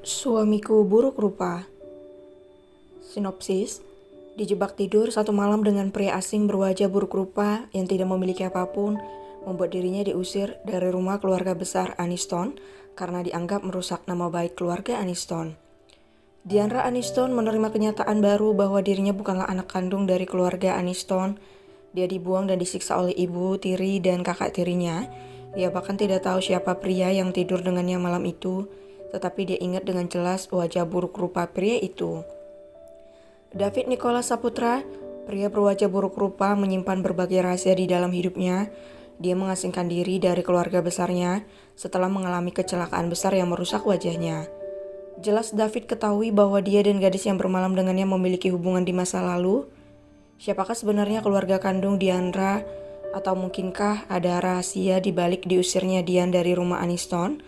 Suamiku buruk rupa. Sinopsis: dijebak tidur satu malam dengan pria asing berwajah buruk rupa yang tidak memiliki apapun, membuat dirinya diusir dari rumah keluarga besar Aniston karena dianggap merusak nama baik keluarga Aniston. Diandra Aniston menerima kenyataan baru bahwa dirinya bukanlah anak kandung dari keluarga Aniston. Dia dibuang dan disiksa oleh ibu tiri dan kakak tirinya. Dia bahkan tidak tahu siapa pria yang tidur dengannya malam itu, tetapi dia ingat dengan jelas wajah buruk rupa pria itu. David Nicholas Saputra, pria berwajah buruk rupa, menyimpan berbagai rahasia di dalam hidupnya. Dia mengasingkan diri dari keluarga besarnya setelah mengalami kecelakaan besar yang merusak wajahnya. Jelas David ketahui bahwa dia dan gadis yang bermalam dengannya memiliki hubungan di masa lalu. Siapakah sebenarnya keluarga kandung Diandra? Atau mungkinkah ada rahasia di balik diusirnya Dian dari rumah Aniston?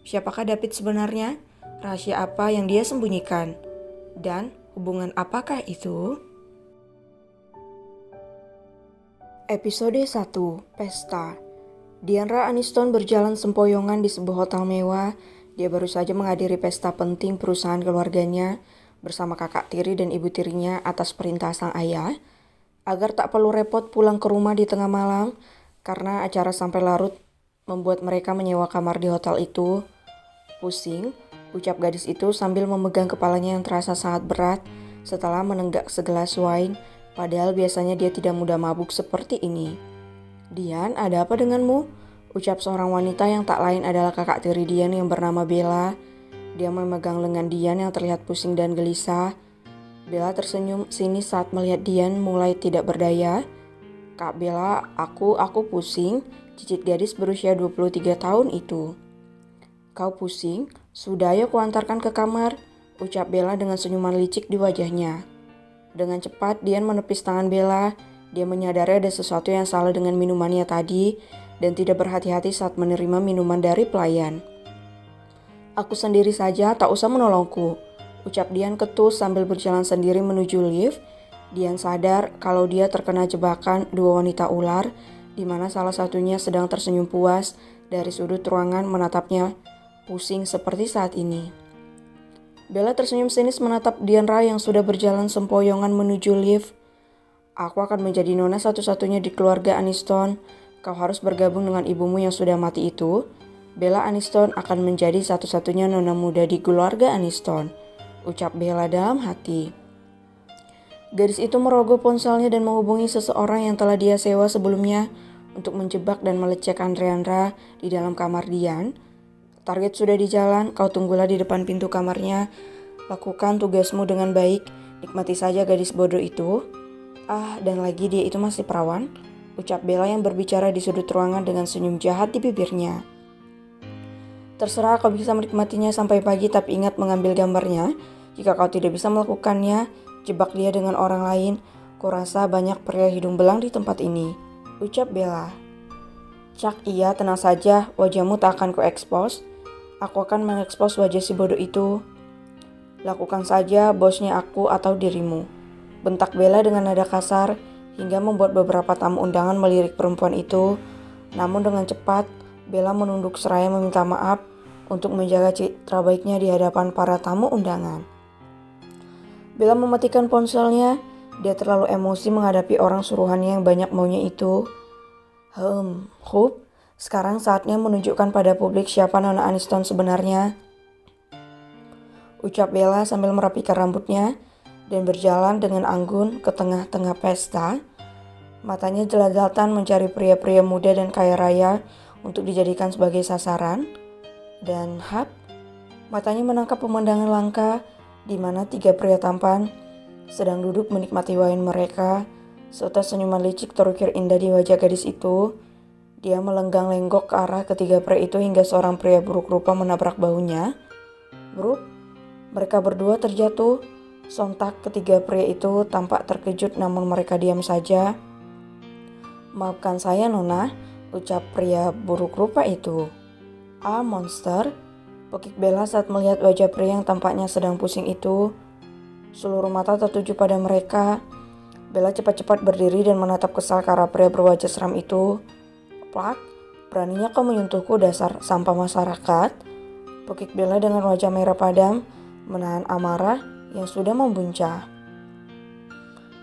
Siapakah David sebenarnya? Rahasia apa yang dia sembunyikan? Dan hubungan apakah itu? Episode 1, Pesta. Diandra Aniston berjalan sempoyongan di sebuah hotel mewah. Dia baru saja menghadiri pesta penting perusahaan keluarganya bersama kakak tiri dan ibu tirinya atas perintah sang ayah, agar tak perlu repot pulang ke rumah di tengah malam karena acara sampai larut membuat mereka menyewa kamar di hotel itu. Pusing, ucap gadis itu sambil memegang kepalanya yang terasa sangat berat setelah menenggak segelas wine, padahal biasanya dia tidak mudah mabuk seperti ini. Dian, ada apa denganmu? Ucap seorang wanita yang tak lain adalah kakak tiri Dian yang bernama Bella. Dia memegang lengan Dian yang terlihat pusing dan gelisah. Bella tersenyum sinis saat melihat Dian mulai tidak berdaya. Kak Bella, aku pusing, cicit gadis berusia 23 tahun itu. Kau pusing? Sudah, ayo kuantarkan ke kamar, ucap Bella dengan senyuman licik di wajahnya. Dengan cepat Dian menepis tangan Bella. Dia menyadari ada sesuatu yang salah dengan minumannya tadi dan tidak berhati-hati saat menerima minuman dari pelayan. Aku sendiri saja, tak usah menolongku, ucap Dian ketus sambil berjalan sendiri menuju lift. Dian sadar kalau dia terkena jebakan dua wanita ular, di mana salah satunya sedang tersenyum puas dari sudut ruangan menatapnya pusing seperti saat ini. Bella tersenyum sinis menatap Diandra yang sudah berjalan sempoyongan menuju lift. Aku akan menjadi nona satu-satunya di keluarga Aniston. Kau harus bergabung dengan ibumu yang sudah mati itu. Bella Aniston akan menjadi satu-satunya nona muda di keluarga Aniston, ucap Bella dalam hati. Gadis itu merogoh ponselnya dan menghubungi seseorang yang telah dia sewa sebelumnya untuk menjebak dan melecehkan Diandra di dalam kamar Dian. Target sudah di jalan, kau tunggulah di depan pintu kamarnya. Lakukan tugasmu dengan baik, nikmati saja gadis bodoh itu. Dan lagi dia itu masih perawan, ucap Bella yang berbicara di sudut ruangan dengan senyum jahat di bibirnya. Terserah, kau bisa menikmatinya sampai pagi, tapi ingat mengambil gambarnya. Jika kau tidak bisa melakukannya, jebak dia dengan orang lain. Kurasa banyak pria hidung belang di tempat ini, ucap Bella. Cak, iya, tenang saja, wajahmu tak akan ku-expose. Aku akan mengekspos wajah si bodoh itu. Lakukan saja, bosnya aku atau dirimu, bentak Bella dengan nada kasar hingga membuat beberapa tamu undangan melirik perempuan itu. Namun dengan cepat, Bella menunduk seraya meminta maaf untuk menjaga citra baiknya di hadapan para tamu undangan. Bella mematikan ponselnya. Dia terlalu emosi menghadapi orang suruhannya yang banyak maunya itu. Sekarang saatnya menunjukkan pada publik siapa nona Aniston sebenarnya, ucap Bella sambil merapikan rambutnya dan berjalan dengan anggun ke tengah-tengah pesta. Matanya jelas-jelasan mencari pria-pria muda dan kaya raya untuk dijadikan sebagai sasaran. Dan matanya menangkap pemandangan langka di mana 3 pria tampan sedang duduk menikmati wine mereka, serta senyuman licik terukir indah di wajah gadis itu. Dia melenggang lenggok ke arah ketiga pria itu hingga seorang pria buruk rupa menabrak bahunya. Mereka berdua terjatuh. Sontak ketiga pria itu tampak terkejut namun mereka diam saja. "Maafkan saya Nona," ucap pria buruk rupa itu. "Ah, monster," pekik Bella saat melihat wajah pria yang tampaknya sedang pusing itu. Seluruh mata tertuju pada mereka. Bella cepat-cepat berdiri dan menatap kesal ke arah pria berwajah seram itu. "Plak, beraninya kau menyentuhku, dasar sampah masyarakat," pekik Bella dengan wajah merah padam, menahan amarah yang sudah membuncah.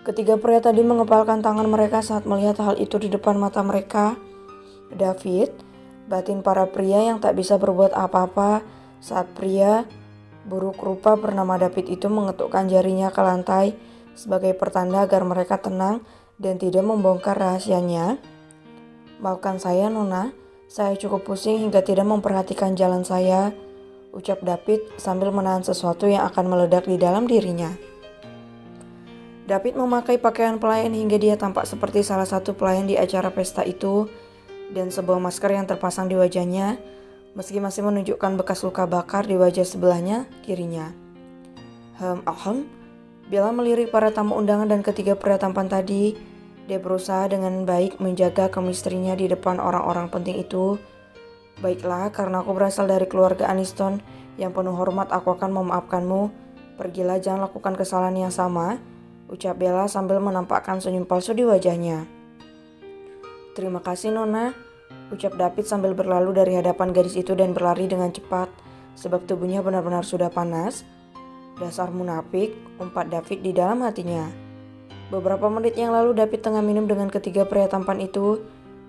Ketiga pria tadi mengepalkan tangan mereka saat melihat hal itu di depan mata mereka. David, batin para pria yang tak bisa berbuat apa-apa saat pria buruk rupa bernama David itu mengetukkan jarinya ke lantai sebagai pertanda agar mereka tenang dan tidak membongkar rahasianya. "Maafkan saya Nona, saya cukup pusing hingga tidak memperhatikan jalan saya," ucap David sambil menahan sesuatu yang akan meledak di dalam dirinya. David memakai pakaian pelayan hingga dia tampak seperti salah satu pelayan di acara pesta itu, dan sebuah masker yang terpasang di wajahnya, meski masih menunjukkan bekas luka bakar di wajah sebelahnya kirinya. Bella melirik para tamu undangan dan ketiga pria tampan tadi. Dia berusaha dengan baik menjaga kemistrinya di depan orang-orang penting itu. "Baiklah, karena aku berasal dari keluarga Aniston yang penuh hormat, aku akan memaafkanmu. Pergilah, jangan lakukan kesalahan yang sama," ucap Bella sambil menampakkan senyum palsu di wajahnya. "Terima kasih Nona," ucap David sambil berlalu dari hadapan gadis itu dan berlari dengan cepat sebab tubuhnya benar-benar sudah panas. "Dasar munafik," umpat David di dalam hatinya. Beberapa menit yang lalu David tengah minum dengan ketiga pria tampan itu.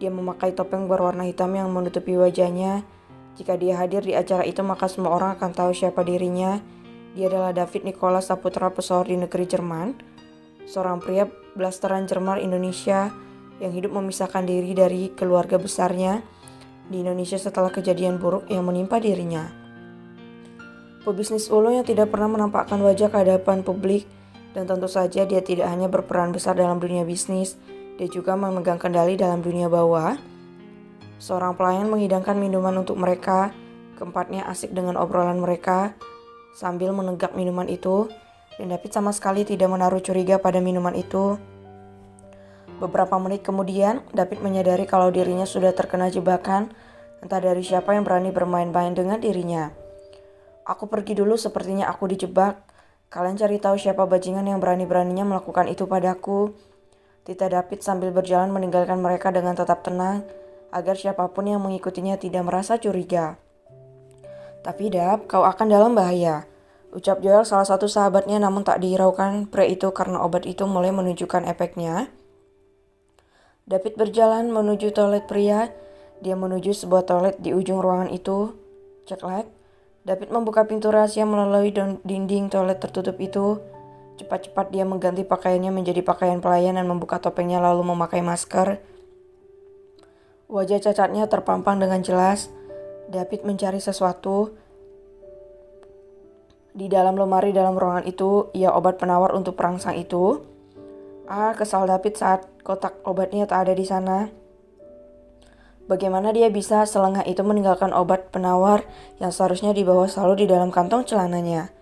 Dia memakai topeng berwarna hitam yang menutupi wajahnya. Jika dia hadir di acara itu maka semua orang akan tahu siapa dirinya. Dia adalah David Nicholas Saputra, pesohor di negeri Jerman, seorang pria blasteran Jerman Indonesia yang hidup memisahkan diri dari keluarga besarnya di Indonesia setelah kejadian buruk yang menimpa dirinya. Pebisnis ulung yang tidak pernah menampakkan wajah ke hadapan publik, dan tentu saja dia tidak hanya berperan besar dalam dunia bisnis, dia juga memegang kendali dalam dunia bawah. Seorang pelayan menghidangkan minuman untuk mereka. Keempatnya asik dengan obrolan mereka sambil menegak minuman itu, dan David sama sekali tidak menaruh curiga pada minuman itu. Beberapa menit kemudian, David menyadari kalau dirinya sudah terkena jebakan, entah dari siapa yang berani bermain-main dengan dirinya. "Aku pergi dulu, sepertinya aku dijebak. Kalian cari tahu siapa bajingan yang berani-beraninya melakukan itu padaku," tita David sambil berjalan meninggalkan mereka dengan tetap tenang, agar siapapun yang mengikutinya tidak merasa curiga. "Tapi Dap, kau akan dalam bahaya," ucap Joel, salah satu sahabatnya, namun tak dihiraukan pria itu karena obat itu mulai menunjukkan efeknya. David berjalan menuju toilet pria. Dia menuju sebuah toilet di ujung ruangan itu. Ceklek. David membuka pintu rahasia melalui dinding toilet tertutup itu. Cepat-cepat dia mengganti pakaiannya menjadi pakaian pelayan dan membuka topengnya lalu memakai masker. Wajah cacatnya terpampang dengan jelas. David mencari sesuatu. Di dalam lemari dalam ruangan itu, ia obat penawar untuk perangsang itu. Kesal David saat kotak obatnya tak ada di sana. Bagaimana dia bisa selengah itu meninggalkan obat penawar yang seharusnya dibawa selalu di dalam kantong celananya?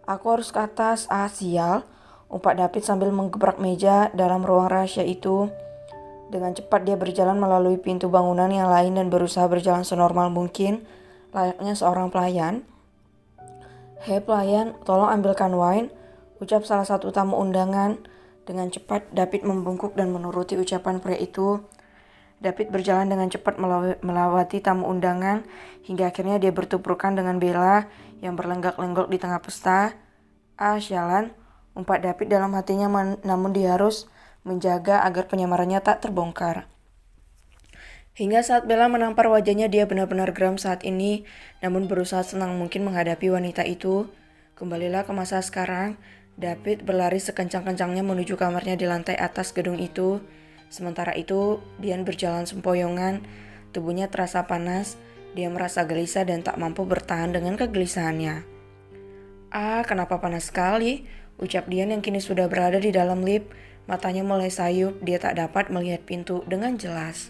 "Aku harus ke atas, sial," umpat David sambil menggebrak meja dalam ruang rahasia itu. Dengan cepat dia berjalan melalui pintu bangunan yang lain dan berusaha berjalan senormal mungkin, layaknya seorang pelayan. "Hei pelayan, tolong ambilkan wine," ucap salah satu tamu undangan. Dengan cepat David membungkuk dan menuruti ucapan pria itu. David berjalan dengan cepat melewati tamu undangan hingga akhirnya dia bertuburkan dengan Bella yang berlenggak-lenggok di tengah pesta. Sialan, umpat David dalam hatinya, namun dia harus menjaga agar penyamarannya tak terbongkar. Hingga saat Bella menampar wajahnya, dia benar-benar geram saat ini, namun berusaha senang mungkin menghadapi wanita itu. Kembalilah ke masa sekarang. David berlari sekencang-kencangnya menuju kamarnya di lantai atas gedung itu. Sementara itu, Dian berjalan sempoyongan. Tubuhnya terasa panas. Dia merasa gelisah dan tak mampu bertahan dengan kegelisahannya. Kenapa panas sekali?" ucap Dian yang kini sudah berada di dalam lift. Matanya mulai sayup. Dia tak dapat melihat pintu dengan jelas.